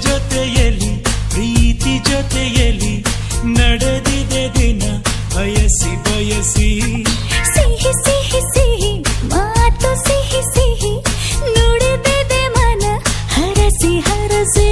ಜೊತೆಯಲ್ಲಿ ಪ್ರೀತಿ ಜೊತೆಯಲ್ಲಿ ನಡೆದಿದೆ ದಿನ ಬಯಸಿ ಬಯಸಿ ಸಿಹಿ ಸಿಹಿ ಸಿಹಿ ಮಾತು ಸಿಹಿ ಸಿಹಿ ನುಡಿದಿದೆ ಮನ ಹರಸಿ ಹರಸಿ